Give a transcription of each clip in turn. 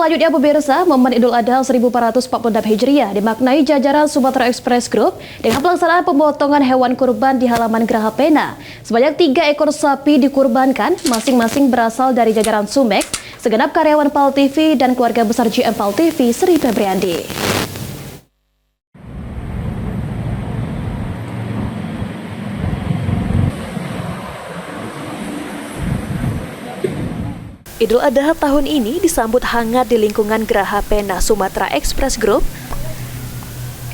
selanjutnya pemirsa, momen Idul Adha 1446 Hijriah dimaknai jajaran Sumatera Express Group dengan pelaksanaan pemotongan hewan kurban di halaman Geraha Pena. Sebanyak 3 ekor sapi dikurbankan, masing-masing berasal dari jajaran Sumex, segenap karyawan PAL TV dan keluarga besar GM PAL TV Sri Febriandi. Idul Adha tahun ini disambut hangat di lingkungan Geraha Pena Sumatera Express Group.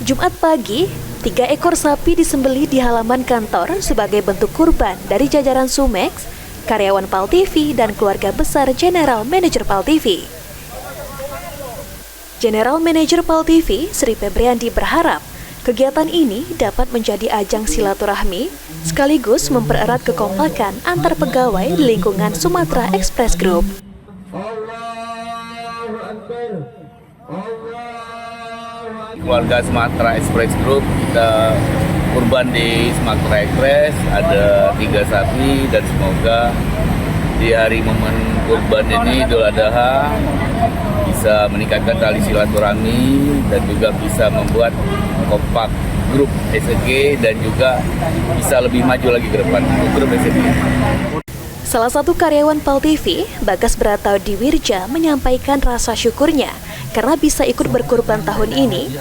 Jumat pagi, 3 ekor sapi disembelih di halaman kantor sebagai bentuk kurban dari jajaran Sumex, karyawan PAL TV dan keluarga besar General Manager PAL TV. General Manager PAL TV Sri Febriandi berharap kegiatan ini dapat menjadi ajang silaturahmi sekaligus mempererat kekompakan antar pegawai di lingkungan Sumatera Express Group. Keluarga Sumatera Express Group, kita kurban di Sumatera Express, ada 3 sapi dan semoga di hari momen kurban ini Idul Adha bisa meningkatkan tali silaturahmi dan juga bisa membuat kompak grup SEG dan juga bisa lebih maju lagi ke depan grup SEG. Salah satu karyawan PAL TV, Bagas Bratau Diwirja, menyampaikan rasa syukurnya karena bisa ikut berkurban tahun ini.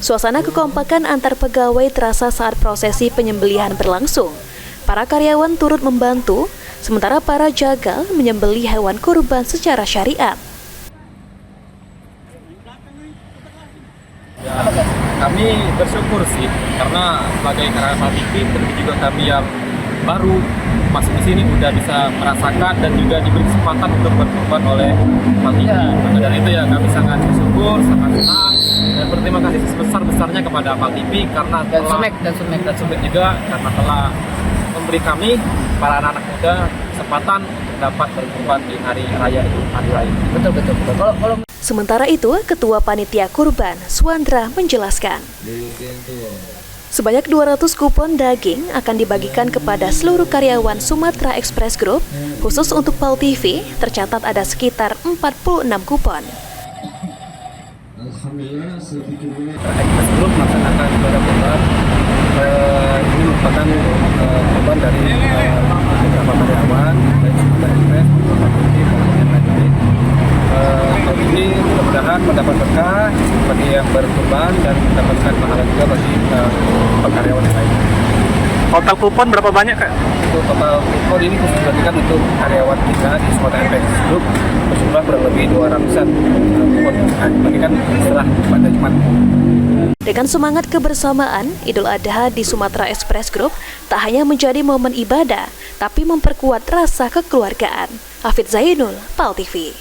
Suasana kekompakan antar pegawai terasa saat prosesi penyembelihan berlangsung. Para karyawan turut membantu, sementara para jagal menyembelih hewan kurban secara syariat. Ya, kami bersyukur sih karena sebagai karyawan PAL TV, terlebih juga kami yang baru masuk di sini udah bisa merasakan dan juga diberi kesempatan untuk berkorban oleh PAL TV. Maka dari itu ya kami sangat bersyukur, sangat senang dan berterima kasih sebesar-besarnya kepada PAL TV karena dan Sumex juga karena telah memberi kami para anak-anak muda kesempatan dapat berkorban di hari raya Idul Adha ini. Betul. Sementara itu, Ketua Panitia Kurban, Suandra, menjelaskan. Sebanyak 200 kupon daging akan dibagikan kepada seluruh karyawan Sumatera Express Group. Khusus untuk PAL TV, tercatat ada sekitar 46 kupon. Express Group melaksanakan ibadah kurban. Ini merupakan kurban dari beberapa karyawan dari Sumatera Express, PAL TV, maupun yang lain-lain. Tahun ini mudah-mudahan mendapat berkah bagi yang berkurban dan mendapatkan pahala juga bagi karyawan yang lain. Total kupon berapa banyak, Kak? Untuk total kupon ini khusus dibagikan untuk karyawan kita di Sumatera Express Group berjumlah kurang lebih 200-an kupon yang dibagikan setelah pada Jumat. Dengan semangat kebersamaan, Idul Adha di Sumatera Express Group tak hanya menjadi momen ibadah, tapi memperkuat rasa kekeluargaan. Hafidz Zainul, PAL TV.